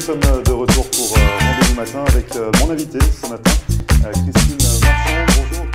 sommes de retour pour Rendez-vous Matin avec mon invité ce matin, Christine Marchand. Bonjour.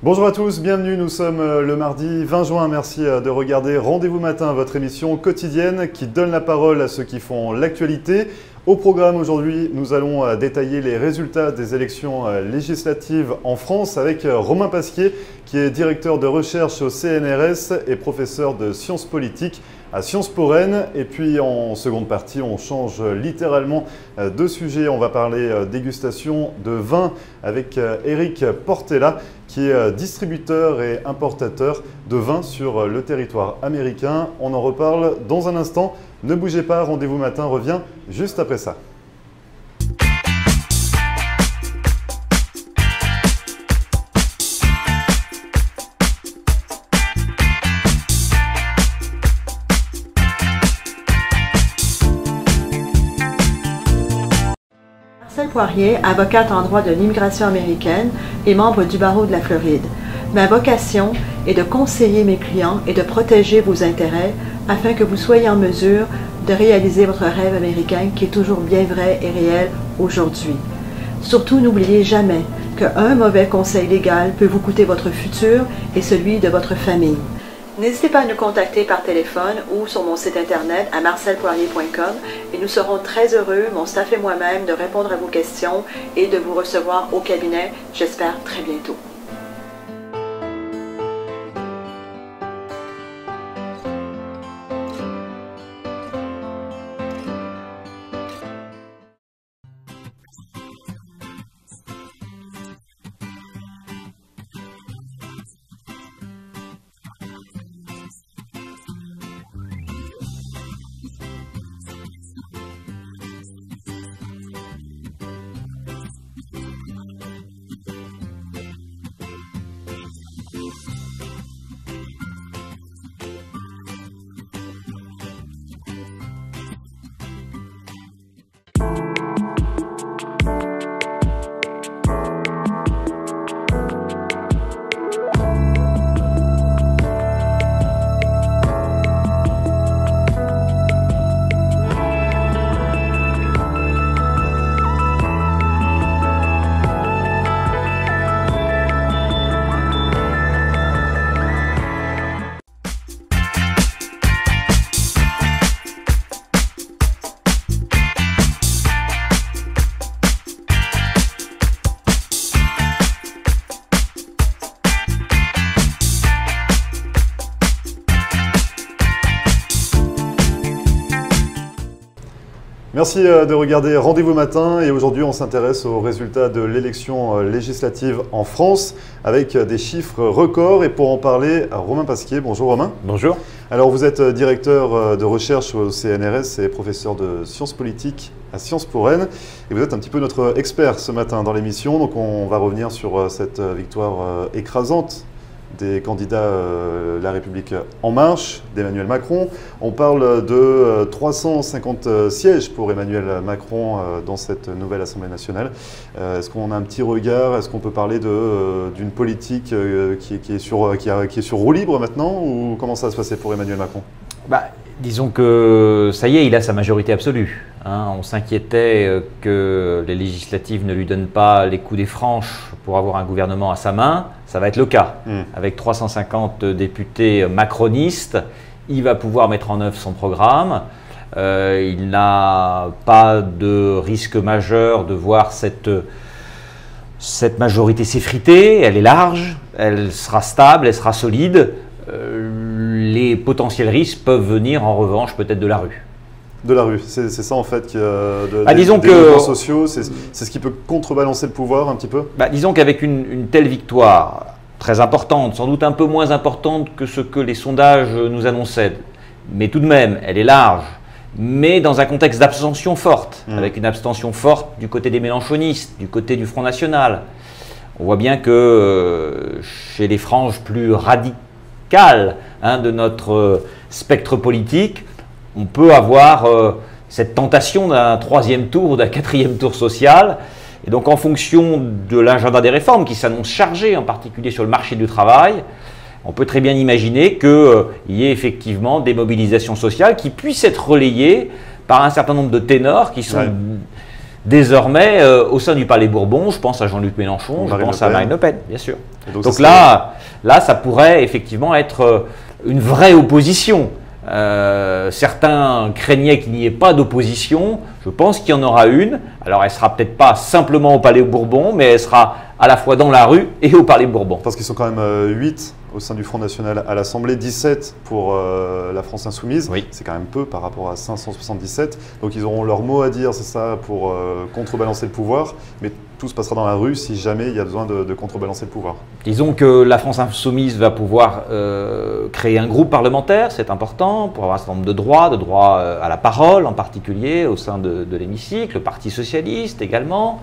Bonjour à tous, bienvenue, nous sommes le mardi 20 juin, merci de regarder Rendez-vous Matin, votre émission quotidienne qui donne la parole à ceux qui font l'actualité. Au programme aujourd'hui, nous allons détailler les résultats des élections législatives en France avec Romain Pasquier qui est directeur de recherche au CNRS et professeur de sciences politiques à Sciences Po Rennes. Et puis en seconde partie, on change littéralement de sujet. On va parler dégustation de vin avec Eric Portella qui est distributeur et importateur de vin sur le territoire américain. On en reparle dans un instant. Ne bougez pas, Rendez-vous Matin revient juste après ça. Marcel Poirier, avocate en droit de l'immigration américaine et membre du barreau de la Floride. Ma vocation est de conseiller mes clients et de protéger vos intérêts afin que vous soyez en mesure de réaliser votre rêve américain qui est toujours bien vrai et réel aujourd'hui. Surtout, n'oubliez jamais qu'un mauvais conseil légal peut vous coûter votre futur et celui de votre famille. N'hésitez pas à nous contacter par téléphone ou sur mon site internet à marcelpoirier.com et nous serons très heureux, mon staff et moi-même, de répondre à vos questions et de vous recevoir au cabinet, j'espère très bientôt. Merci de regarder Rendez-vous Matin et aujourd'hui on s'intéresse aux résultats de l'élection législative en France avec des chiffres records et pour en parler, Romain Pasquier. Bonjour Romain. Bonjour. Alors vous êtes directeur de recherche au CNRS et professeur de sciences politiques à Sciences Po Rennes et vous êtes un petit peu notre expert ce matin dans l'émission, donc on va revenir sur cette victoire écrasante des candidats La République En Marche, d'Emmanuel Macron. On parle de 350 sièges pour Emmanuel Macron dans cette nouvelle Assemblée nationale. Est-ce qu'on a un petit regard? Est-ce qu'on peut parler d'une politique qui est sur roue libre maintenant? Ou comment ça va se passer pour Emmanuel Macron? Disons que ça y est, il a sa majorité absolue. On s'inquiétait que les législatives ne lui donnent pas les coups des franches pour avoir un gouvernement à sa main. Ça va être le cas. Avec 350 députés macronistes, il va pouvoir mettre en œuvre son programme. Il n'a pas de risque majeur de voir cette majorité s'effriter. Elle est large, elle sera stable, elle sera solide. Les potentiels risques peuvent venir en revanche peut-être de la rue. De la rue, c'est ça en fait, disons des mouvements sociaux, c'est ce qui peut contrebalancer le pouvoir un petit peu? Disons qu'avec une telle victoire très importante, sans doute un peu moins importante que ce que les sondages nous annonçaient, mais tout de même elle est large, mais dans un contexte d'abstention forte, avec une abstention forte du côté des mélenchonistes, du côté du Front National. On voit bien que chez les franges plus cale de notre spectre politique, on peut avoir cette tentation d'un 3e tour ou d'un 4e tour social. Et donc en fonction de l'agenda des réformes qui s'annonce chargé, en particulier sur le marché du travail, on peut très bien imaginer qu'il y ait effectivement des mobilisations sociales qui puissent être relayées par un certain nombre de ténors qui sont désormais au sein du Palais Bourbon. Je pense à Jean-Luc Mélenchon, je pense à Marine Le Pen, bien sûr. Donc là, ça pourrait effectivement être une vraie opposition. Certains craignaient qu'il n'y ait pas d'opposition. Je pense qu'il y en aura une. Alors elle ne sera peut-être pas simplement au Palais Bourbon, mais elle sera à la fois dans la rue et au Palais Bourbon. Parce qu'ils sont quand même 8 au sein du Front National à l'Assemblée, 17 pour la France Insoumise. Oui. C'est quand même peu par rapport à 577. Donc ils auront leur mot à dire, c'est ça, pour contrebalancer le pouvoir. Mais tout se passera dans la rue si jamais il y a besoin de contrebalancer le pouvoir. Disons que la France Insoumise va pouvoir créer un groupe parlementaire, c'est important, pour avoir un certain nombre de droits à la parole en particulier au sein de l'hémicycle, le Parti Socialiste également.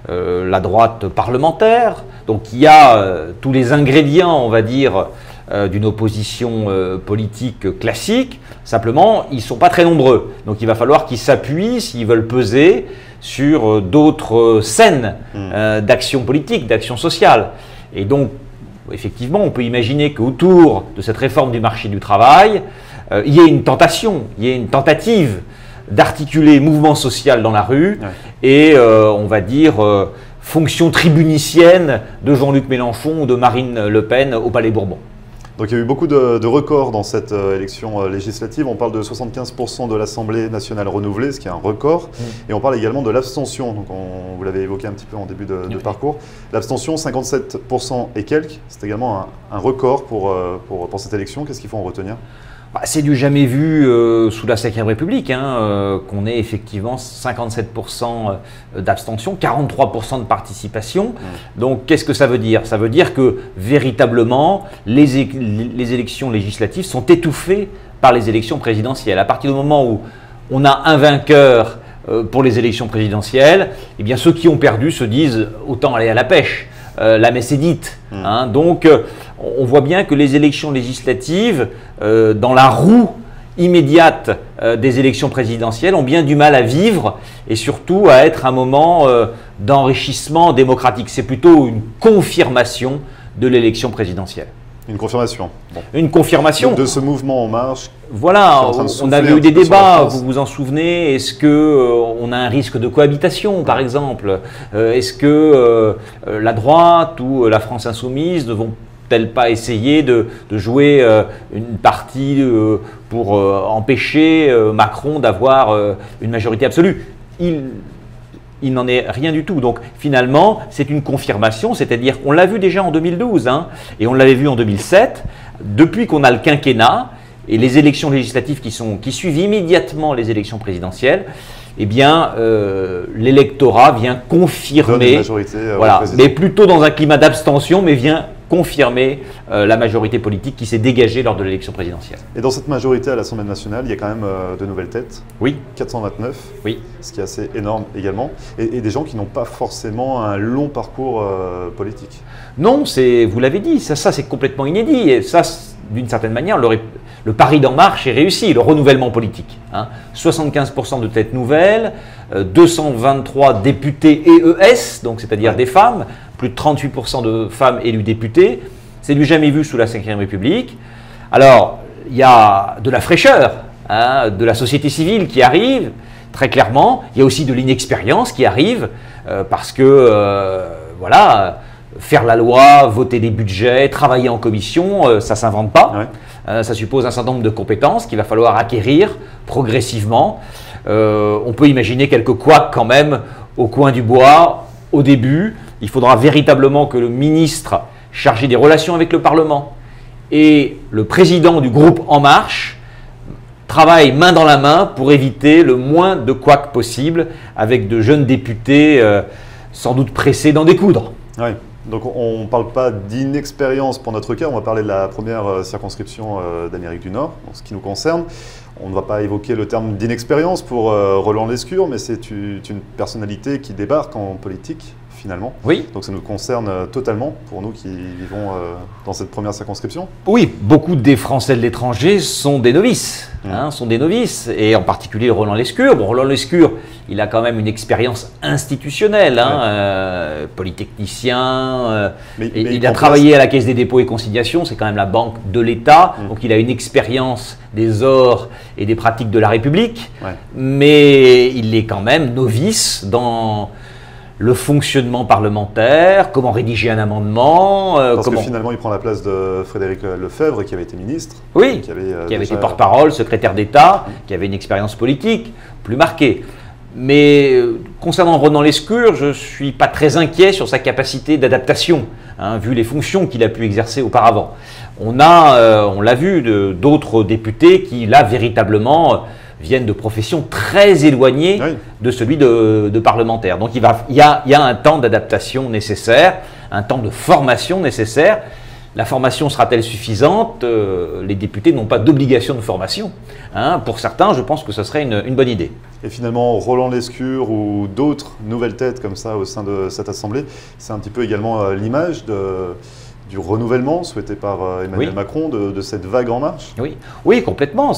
La droite parlementaire. Donc il y a tous les ingrédients, on va dire, d'une opposition politique classique. Simplement, ils ne sont pas très nombreux. Donc il va falloir qu'ils s'appuient, s'ils veulent peser, sur d'autres scènes d'action politique, d'action sociale. Et donc, effectivement, on peut imaginer qu'autour de cette réforme du marché du travail, il y ait une tentation, il y ait une tentative d'articuler mouvement social dans la rue et, on va dire, fonction tribunicienne de Jean-Luc Mélenchon ou de Marine Le Pen au Palais Bourbon. Donc il y a eu beaucoup de records dans cette élection législative. On parle de 75% de l'Assemblée nationale renouvelée, ce qui est un record. Et on parle également de l'abstention. Donc vous l'avez évoqué un petit peu en début de parcours. L'abstention, 57% et quelques. C'est également un record pour cette élection. Qu'est-ce qu'il faut en retenir ? C'est du jamais vu sous la Ve République, qu'on ait effectivement 57% d'abstention, 43% de participation. Donc qu'est-ce que ça veut dire? Ça veut dire que véritablement les élections législatives sont étouffées par les élections présidentielles. À partir du moment où on a un vainqueur pour les élections présidentielles, eh bien ceux qui ont perdu se disent autant aller à la pêche. La messe est dite. Donc, on voit bien que les élections législatives, dans la roue immédiate des élections présidentielles, ont bien du mal à vivre et surtout à être un moment d'enrichissement démocratique. C'est plutôt une confirmation de l'élection présidentielle. Une confirmation. Bon. Une confirmation. De ce mouvement en marche. Voilà, on avait eu des débats, vous vous en souvenez. Est-ce qu'on a un risque de cohabitation, par exemple? Est-ce que la droite ou la France Insoumise ne vont-elles pas essayer de jouer une partie pour empêcher Macron d'avoir une majorité absolue? Il n'en est rien du tout. Donc finalement, c'est une confirmation, c'est-à-dire qu'on l'a vu déjà en 2012 et on l'avait vu en 2007. Depuis qu'on a le quinquennat et les élections législatives qui suivent immédiatement les élections présidentielles, eh bien l'électorat vient confirmer, mais plutôt dans un climat d'abstention, mais vient confirmer la majorité politique qui s'est dégagée lors de l'élection présidentielle. Et dans cette majorité à l'Assemblée nationale, il y a quand même de nouvelles têtes. Oui. 429. Oui. Ce qui est assez énorme également. Et des gens qui n'ont pas forcément un long parcours politique. Non, vous l'avez dit, ça c'est complètement inédit. Et ça, d'une certaine manière, le pari d'En Marche est réussi, le renouvellement politique. 75% de têtes nouvelles, 223 députés EES, donc c'est-à-dire des femmes, plus de 38% de femmes élues députées. C'est du jamais vu sous la Ve République. Alors, il y a de la fraîcheur, de la société civile qui arrive, très clairement. Il y a aussi de l'inexpérience qui arrive, parce que, voilà, faire la loi, voter des budgets, travailler en commission, ça ne s'invente pas. Ça suppose un certain nombre de compétences qu'il va falloir acquérir progressivement. On peut imaginer quelques couacs quand même au coin du bois au début. Il faudra véritablement que le ministre chargé des relations avec le Parlement et le président du groupe En Marche travaillent main dans la main pour éviter le moins de couacs possible avec de jeunes députés sans doute pressés d'en découdre. Oui. Donc on ne parle pas d'inexpérience pour notre cas, on va parler de la première circonscription d'Amérique du Nord, en ce qui nous concerne. On ne va pas évoquer le terme d'inexpérience pour Roland Lescure, mais c'est une personnalité qui débarque en politique finalement. Oui. Donc ça nous concerne totalement, pour nous qui vivons dans cette première circonscription. Oui, beaucoup des Français de l'étranger sont des novices, sont des novices, et en particulier Roland Lescure. Bon, Roland Lescure, il a quand même une expérience institutionnelle, polytechnicien, il a travaillé à la Caisse des dépôts et consignations, c'est quand même la banque de l'État, donc il a une expérience des ors et des pratiques de la République, mais il est quand même novice dans le fonctionnement parlementaire, comment rédiger un amendement. Parce que finalement, il prend la place de Frédéric Lefebvre, qui avait été ministre. Oui, qui avait été porte-parole, secrétaire d'État, qui avait une expérience politique plus marquée. Mais concernant Roland Lescure, je ne suis pas très inquiet sur sa capacité d'adaptation, vu les fonctions qu'il a pu exercer auparavant. On l'a vu, d'autres députés qui, là, véritablement, viennent de professions très éloignées de celui de parlementaire. Donc il y a un temps d'adaptation nécessaire, un temps de formation nécessaire. La formation sera-t-elle suffisante? Les députés n'ont pas d'obligation de formation. Pour certains, je pense que ce serait une bonne idée. Et finalement, Roland Lescure ou d'autres nouvelles têtes comme ça au sein de cette Assemblée, c'est un petit peu également l'image du renouvellement souhaité par Emmanuel Macron, de cette vague En Marche. Oui, complètement.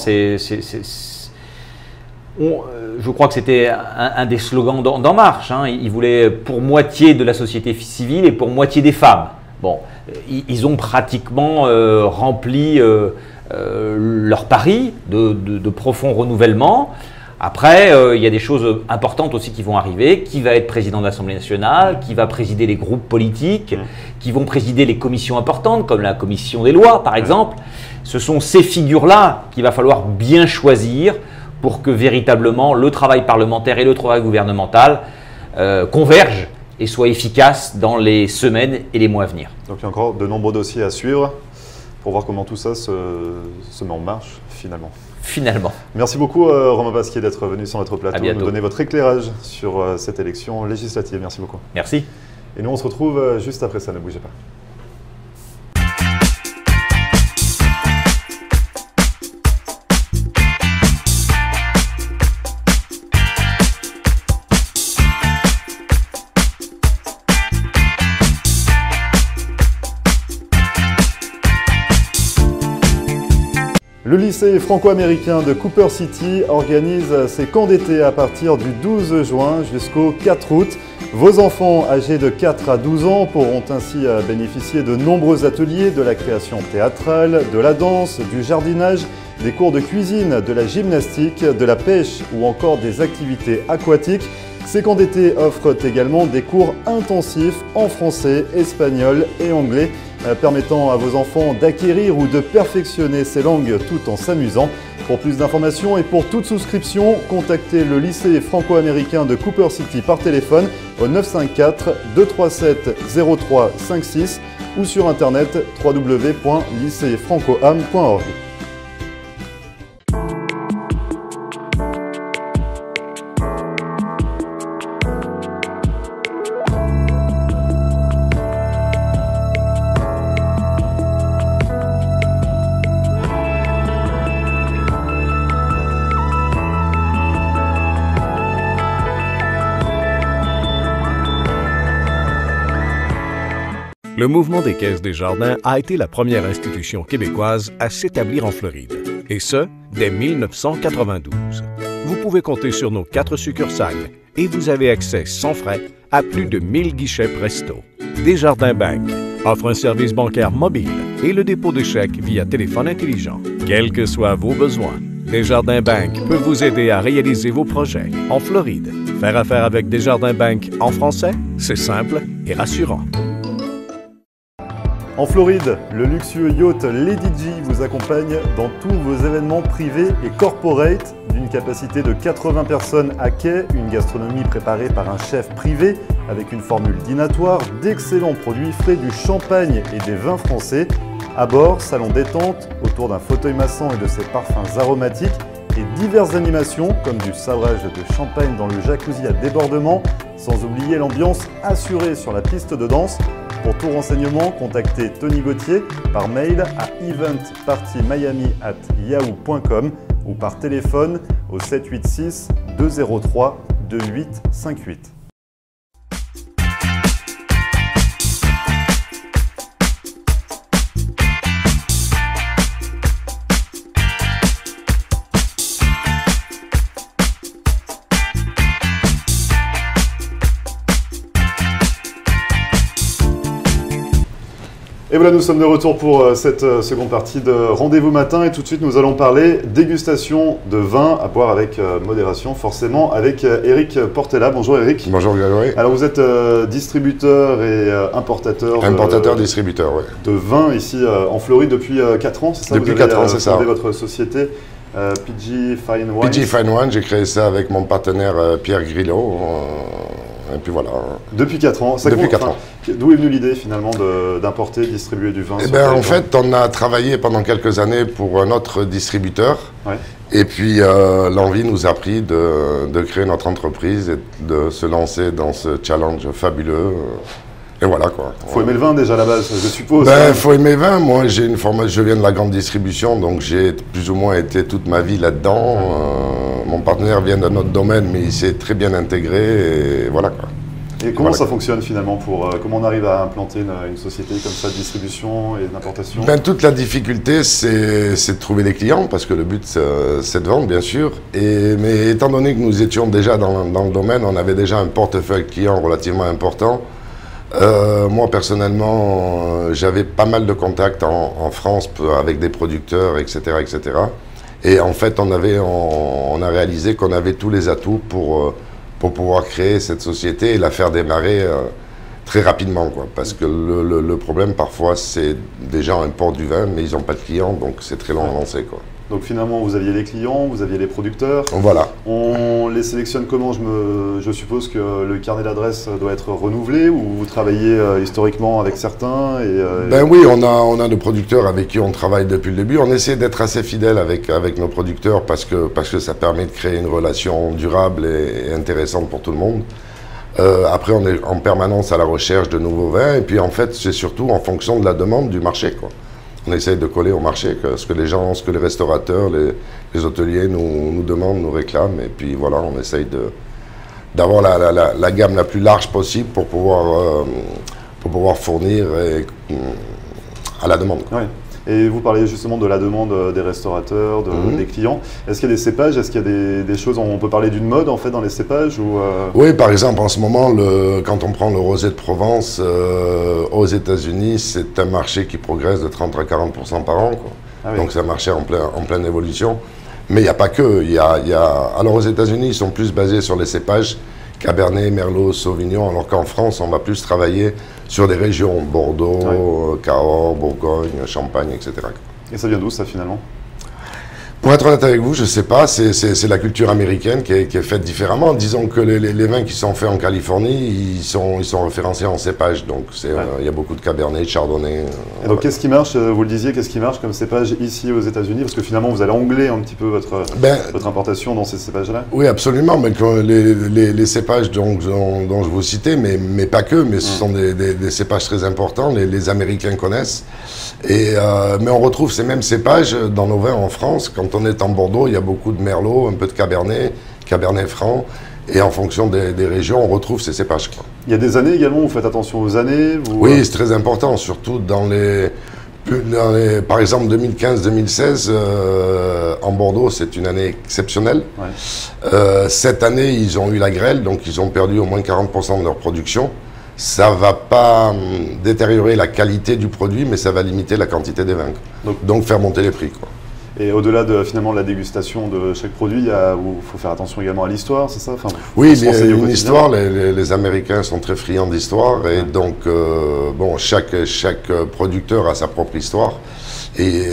Je crois que c'était un des slogans d'En Marche. Ils voulaient pour moitié de la société civile et pour moitié des femmes. Bon, ils ont pratiquement rempli leur pari de profond renouvellement. Après, il y a des choses importantes aussi qui vont arriver. Qui va être président de l'Assemblée nationale? Qui va présider les groupes politiques? Qui vont présider les commissions importantes, comme la commission des lois, par exemple? Ce sont ces figures-là qu'il va falloir bien choisir pour que véritablement le travail parlementaire et le travail gouvernemental convergent et soient efficaces dans les semaines et les mois à venir. Donc il y a encore de nombreux dossiers à suivre pour voir comment tout ça se met en marche finalement. Merci beaucoup Romain Pasquier d'être venu sur notre plateau, nous donner votre éclairage sur cette élection législative. Merci beaucoup. Merci. Et nous on se retrouve juste après ça, ne bougez pas. Le lycée franco-américain de Cooper City organise ses camps d'été à partir du 12 juin jusqu'au 4 août. Vos enfants âgés de 4 à 12 ans pourront ainsi bénéficier de nombreux ateliers, de la création théâtrale, de la danse, du jardinage, des cours de cuisine, de la gymnastique, de la pêche ou encore des activités aquatiques. Ces camps d'été offrent également des cours intensifs en français, espagnol et anglais, permettant à vos enfants d'acquérir ou de perfectionner ces langues tout en s'amusant. Pour plus d'informations et pour toute souscription, contactez le lycée franco-américain de Cooper City par téléphone au 954 237 0356 ou sur internet www.lycéefrancoam.org. Le mouvement des Caisses des Jardins a été la première institution québécoise à s'établir en Floride, et ce, dès 1992. Vous pouvez compter sur nos 4 succursales et vous avez accès sans frais à plus de 1000 guichets Presto. Desjardins Bank offre un service bancaire mobile et le dépôt de chèques via téléphone intelligent. Quels que soient vos besoins, Desjardins Bank peut vous aider à réaliser vos projets en Floride. Faire affaire avec Desjardins Bank en français, c'est simple et rassurant. En Floride, le luxueux yacht Lady G vous accompagne dans tous vos événements privés et corporate. D'une capacité de 80 personnes à quai, une gastronomie préparée par un chef privé avec une formule dînatoire, d'excellents produits frais, du champagne et des vins français. À bord, salon détente autour d'un fauteuil massant et de ses parfums aromatiques et diverses animations comme du sabrage de champagne dans le jacuzzi à débordement, sans oublier l'ambiance assurée sur la piste de danse. Pour tout renseignement, contactez Tony Gauthier par mail à eventpartymiami@yahoo.com ou par téléphone au 786 203 2858. Et voilà, nous sommes de retour pour cette seconde partie de Rendez-vous Matin. Et tout de suite, nous allons parler dégustation de vin à boire avec modération, forcément, avec Eric Portella. Bonjour Eric. Bonjour Grégory. Alors vous êtes distributeur et importateur. Distributeur, oui. De vin ici en Floride depuis 4 ans, c'est ça? Depuis 4 ans, c'est ça. Vous avez votre société PG Fine Wine. PG Fine Wine, j'ai créé ça avec mon partenaire Pierre Grillo. Et puis voilà. Depuis 4 ans. Depuis 4 ans. D'où est venue l'idée finalement d'importer, distribuer du vin? En fait, on a travaillé pendant quelques années pour un autre distributeur. Ouais. Et puis l'envie nous a pris de créer notre entreprise et de se lancer dans ce challenge fabuleux. Et voilà quoi. Faut aimer le vin déjà à la base, je suppose. Faut aimer le vin. Moi, j'ai une formation, je viens de la grande distribution, donc j'ai plus ou moins été toute ma vie là-dedans. Mon partenaire vient d'un autre domaine, mais il s'est très bien intégré et voilà quoi. Et comment ça fonctionne finalement comment on arrive à implanter une société comme ça de distribution et d'importation? Toute la difficulté, c'est de trouver des clients, parce que le but, c'est de vendre, bien sûr. Mais étant donné que nous étions déjà dans le domaine, on avait déjà un portefeuille client relativement important. Moi, personnellement, j'avais pas mal de contacts en France avec des producteurs, etc., etc. Et en fait, on a réalisé qu'on avait tous les atouts pour pouvoir créer cette société et la faire démarrer très rapidement, quoi. Parce que le problème, parfois, c'est des gens importent du vin, mais ils n'ont pas de clients, donc c'est très long à lancer, quoi. Donc finalement, vous aviez les clients, vous aviez les producteurs. Voilà. On les sélectionne comment? Je suppose que le carnet d'adresses doit être renouvelé, ou vous travaillez historiquement avec certains Oui, on a des producteurs avec qui on travaille depuis le début. On essaie d'être assez fidèle avec nos producteurs parce que ça permet de créer une relation durable et intéressante pour tout le monde. Après, on est en permanence à la recherche de nouveaux vins. Et puis en fait, c'est surtout en fonction de la demande du marché, quoi. On essaye de coller au marché, ce que les restaurateurs, les hôteliers nous demandent, nous réclament. Et puis voilà, on essaye d'avoir la gamme la plus large possible pour pouvoir fournir à la demande. Oui. Et vous parlez justement de la demande des restaurateurs, des clients. Est-ce qu'il y a des cépages? Est-ce qu'il y a des choses, on peut parler d'une mode en fait dans les cépages Oui, par exemple, en ce moment, quand on prend le rosé de Provence, aux États-Unis, c'est un marché qui progresse de 30 à 40% par an, quoi. Ah oui. Donc c'est un marché en pleine évolution. Mais il n'y a pas que. Alors aux États-Unis, ils sont plus basés sur les cépages Cabernet, Merlot, Sauvignon, alors qu'en France, on va plus travailler sur des régions, Bordeaux, Cahors, Bourgogne, Champagne, etc. Et ça vient d'où ça finalement? Pour être honnête avec vous, je ne sais pas, c'est la culture américaine qui est faite différemment. Disons que les vins qui sont faits en Californie, ils sont référencés en cépage, donc il y a beaucoup de Cabernet, de Chardonnay. Et donc qu'est-ce qui marche, vous le disiez, qu'est-ce qui marche comme cépage ici aux États-Unis? Parce que finalement vous allez angler un petit peu votre importation dans ces cépages-là? Oui, absolument, mais les cépages dont je vous citais, mais pas que, mais ce sont des cépages très importants, les Américains connaissent. Mais on retrouve ces mêmes cépages dans nos vins en France. Quand on est en Bordeaux, il y a beaucoup de Merlot, un peu de Cabernet franc. Et en fonction des régions, on retrouve ces cépages, quoi. Il y a des années également, vous faites attention aux années? Oui, c'est très important, surtout par exemple 2015-2016, en Bordeaux, c'est une année exceptionnelle. Ouais. Cette année, ils ont eu la grêle, donc ils ont perdu au moins 40% de leur production. Ça ne va pas détériorer la qualité du produit, mais ça va limiter la quantité des vins. Donc faire monter les prix, quoi. Et au-delà de finalement la dégustation de chaque produit, il faut faire attention également à l'histoire, c'est ça? Oui, une histoire, les Américains sont très friands d'histoire, et donc chaque producteur a sa propre histoire. Et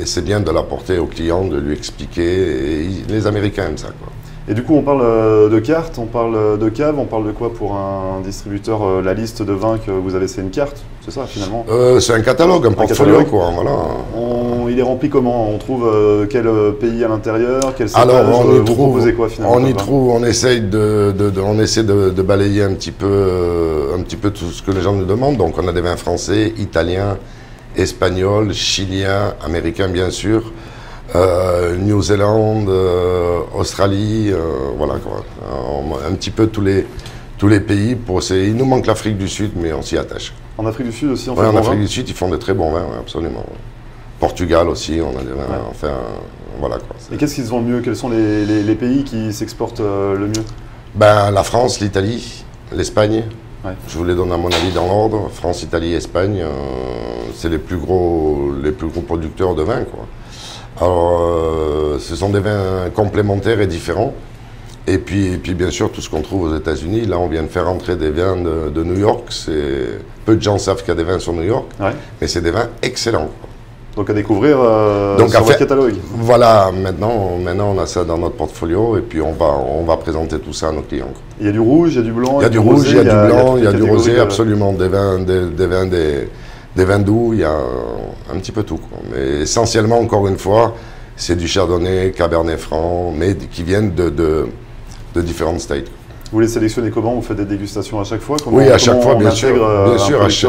c'est bien de l'apporter au client, de lui expliquer, et les Américains aiment ça, quoi. Et du coup, on parle de cartes, on parle de cave, on parle de quoi pour un distributeur? La liste de vins que vous avez, c'est une carte, c'est ça finalement? C'est un catalogue, un portfolio, quoi. Voilà. Il est rempli comment? On trouve quel pays à l'intérieur? Quel cépage? Alors, vous proposez quoi finalement? On essaie de balayer un petit peu tout ce que les gens nous demandent. Donc, on a des vins français, italiens, espagnols, chiliens, américains bien sûr. New Zealand, Australie, voilà quoi. Un petit peu tous les pays. Il nous manque l'Afrique du Sud, mais on s'y attache. En Afrique du Sud aussi, on fait en Afrique du Sud, ils font de très bons vins, absolument. Portugal aussi, on a des vins. Enfin, voilà quoi. Et qu'est-ce qu'ils vendent mieux? Quels sont les pays qui s'exportent le mieux? La France, l'Italie, l'Espagne. Ouais. Je vous les donne à mon avis dans l'ordre. France, Italie, Espagne, c'est les plus gros producteurs de vin, quoi. Alors, ce sont des vins complémentaires et différents. Et puis bien sûr, tout ce qu'on trouve aux États-Unis. Là, on vient de faire entrer des vins de New York. Peu de gens savent qu'il y a des vins sur New York, mais c'est des vins excellents, quoi. Donc à découvrir sur votre catalogue. Voilà, maintenant on a ça dans notre portfolio et puis on va présenter tout ça à nos clients, quoi. Il y a du rouge, il y a du blanc, il y a du rouge, il y a du blanc, il y a du rosé, absolument, des vins doux, il y a un petit peu tout, quoi. Mais essentiellement, encore une fois, c'est du chardonnay, cabernet franc, mais qui viennent de différentes states. Vous les sélectionnez comment? Vous faites des dégustations à chaque fois? Oui, à chaque fois, bien sûr.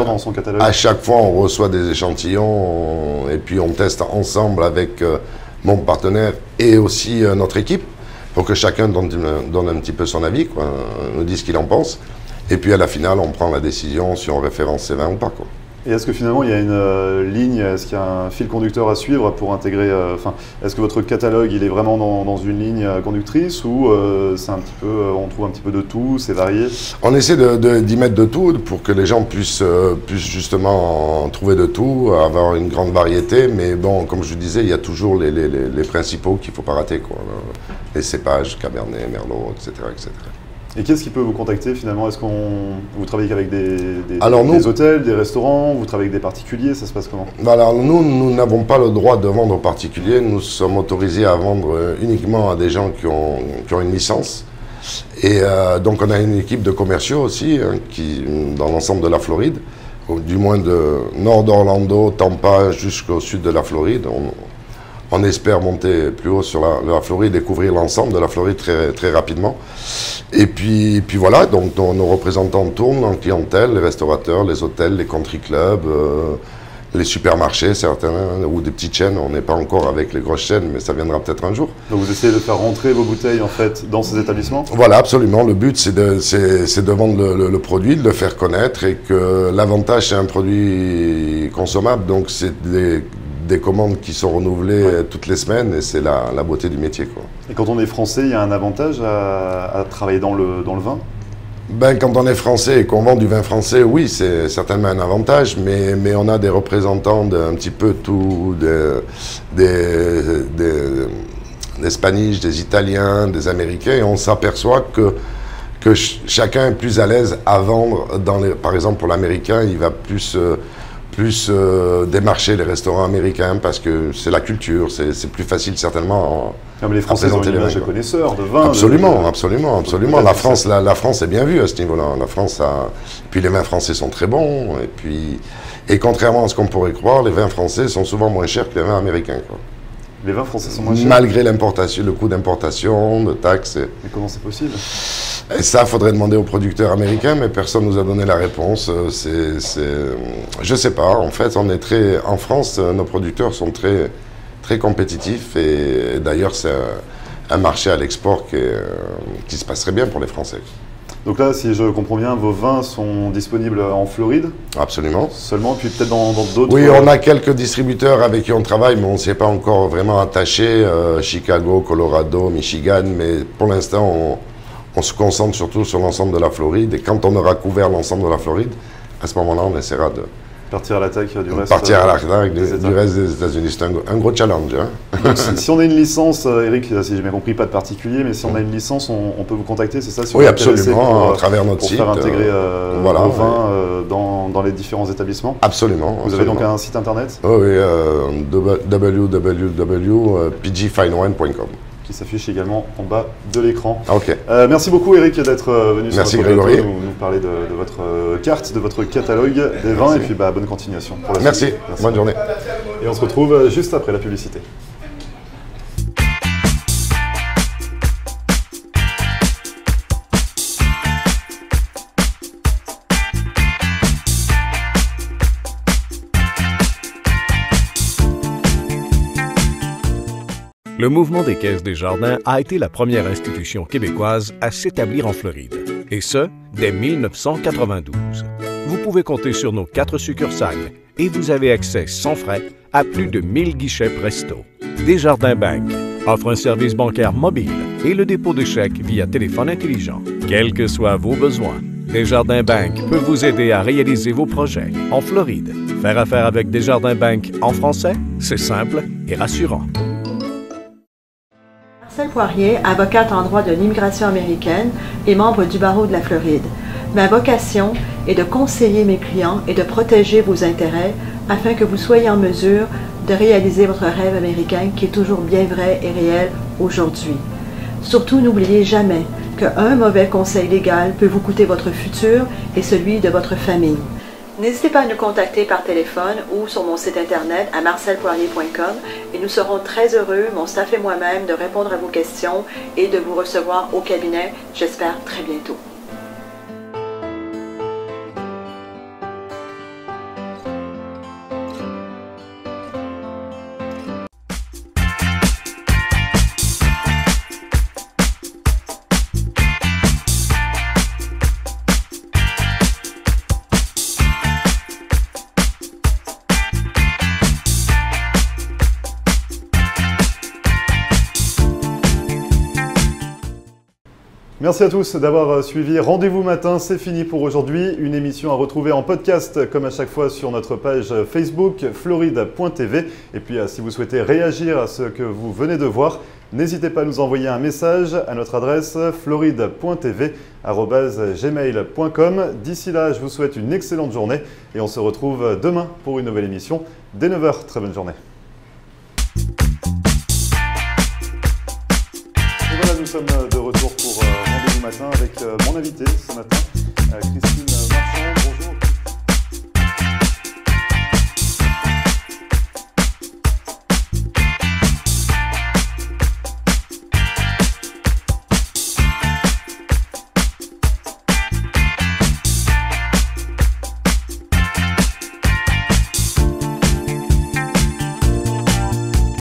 Dans son catalogue. À chaque fois, on reçoit des échantillons et puis on teste ensemble avec mon partenaire et aussi notre équipe pour que chacun donne un petit peu son avis, quoi, nous dise ce qu'il en pense. Et puis à la finale, on prend la décision si on référence ces vins ou pas, quoi. Et est-ce que finalement il y a une ligne, est-ce qu'il y a un fil conducteur à suivre pour intégrer, est-ce que votre catalogue il est vraiment dans une ligne conductrice ou c'est un petit peu, on trouve un petit peu de tout, c'est varié? On essaie d'y mettre de tout pour que les gens puissent justement trouver de tout, avoir une grande variété, mais bon, comme je disais, il y a toujours les principaux qu'il ne faut pas rater, quoi. Les cépages, Cabernet, Merlot, etc., etc. Et qu'est-ce qui peut vous contacter finalement? Est-ce que vous travaillez avec des hôtels, des restaurants, vous travaillez avec des particuliers, ça se passe comment? Alors nous n'avons pas le droit de vendre aux particuliers, nous sommes autorisés à vendre uniquement à des gens qui ont une licence. Et donc on a une équipe de commerciaux aussi, dans l'ensemble de la Floride, du moins de nord d'Orlando, Tampa, jusqu'au sud de la Floride. On espère monter plus haut sur la Floride, découvrir l'ensemble de la Floride très, très rapidement. Et puis voilà, donc nos représentants tournent en clientèle, les restaurateurs, les hôtels, les country clubs, les supermarchés certains, ou des petites chaînes. On n'est pas encore avec les grosses chaînes, mais ça viendra peut-être un jour. Donc vous essayez de faire rentrer vos bouteilles en fait dans ces établissements? Voilà, absolument. Le but c'est de vendre le produit, de le faire connaître, et que l'avantage c'est un produit consommable, donc c'est des commandes qui sont renouvelées toutes les semaines, et c'est la beauté du métier, quoi. Et quand on est français, il y a un avantage à travailler dans le vin? Ben, quand on est français et qu'on vend du vin français, oui, c'est certainement un avantage, mais on a des représentants d'un petit peu tout, des Spanish, des Italiens, des Américains, et on s'aperçoit que chacun est plus à l'aise à vendre. Par exemple, pour l'Américain, il va plus démarcher les restaurants américains parce que c'est la culture, c'est plus facile certainement. Mais les Français ont une image de connaisseurs de vin. Absolument. La France est bien vue à ce niveau-là. Puis les vins français sont très bons. Et contrairement à ce qu'on pourrait croire, les vins français sont souvent moins chers que les vins américains, quoi. Les vins français sont moins chers? Malgré l'importation, le coût d'importation, de taxes. Mais comment c'est possible? Et ça, il faudrait demander aux producteurs américains, mais personne ne nous a donné la réponse. Je ne sais pas. En fait, en France, nos producteurs sont très, très compétitifs. Et d'ailleurs, c'est un marché à l'export qui se passerait bien pour les Français. Donc là, si je comprends bien, vos vins sont disponibles en Floride? Absolument. Seulement, puis peut-être dans d'autres... Oui, on a quelques distributeurs avec qui on travaille, mais on ne s'est pas encore vraiment attaché. Chicago, Colorado, Michigan, mais pour l'instant, on se concentre surtout sur l'ensemble de la Floride. Et quand on aura couvert l'ensemble de la Floride, à ce moment-là, on essaiera de... Partir à l'attaque du reste. Partir à l'attaque du reste des États-Unis. C'est un gros challenge, hein. Donc, si on a une licence, Eric, si j'ai bien compris, pas de particulier, mais si on a une licence, on peut vous contacter, c'est ça? Si oui, absolument, à travers notre site. Pour faire intégrer vos vins dans les différents établissements? Absolument. Vous avez donc un site internet? Oui, www.pgfinewine.com. Qui s'affiche également en bas de l'écran. Ok. Merci beaucoup Eric d'être venu sur notre Grégory. plateau nous parler de votre carte, de votre catalogue des vins. Et puis bonne continuation pour la suite. Merci, bonne journée. Et on se retrouve juste après la publicité. Le mouvement des Caisses Desjardins a été la première institution québécoise à s'établir en Floride, et ce, dès 1992. Vous pouvez compter sur nos 4 succursales et vous avez accès sans frais à plus de 1000 guichets Presto. Desjardins Bank offre un service bancaire mobile et le dépôt de chèques via téléphone intelligent. Quels que soient vos besoins, Desjardins Bank peut vous aider à réaliser vos projets en Floride. Faire affaire avec Desjardins Bank en français, c'est simple et rassurant. Marcel Poirier, avocate en droit de l'immigration américaine et membre du barreau de la Floride. Ma vocation est de conseiller mes clients et de protéger vos intérêts afin que vous soyez en mesure de réaliser votre rêve américain qui est toujours bien vrai et réel aujourd'hui. Surtout, n'oubliez jamais qu'un mauvais conseil légal peut vous coûter votre futur et celui de votre famille. N'hésitez pas à nous contacter par téléphone ou sur mon site internet à marcelpoirier.com et nous serons très heureux, mon staff et moi-même, de répondre à vos questions et de vous recevoir au cabinet, j'espère très bientôt. Merci à tous d'avoir suivi Rendez-vous Matin, c'est fini pour aujourd'hui. Une émission à retrouver en podcast comme à chaque fois sur notre page Facebook floride.tv. Et puis si vous souhaitez réagir à ce que vous venez de voir, n'hésitez pas à nous envoyer un message à notre adresse floride.tv@gmail.com. D'ici là, je vous souhaite une excellente journée et on se retrouve demain pour une nouvelle émission dès 9 h. Très bonne journée. Et voilà, nous sommes de retour pour Rendez-vous Matin avec mon invité ce matin, Christine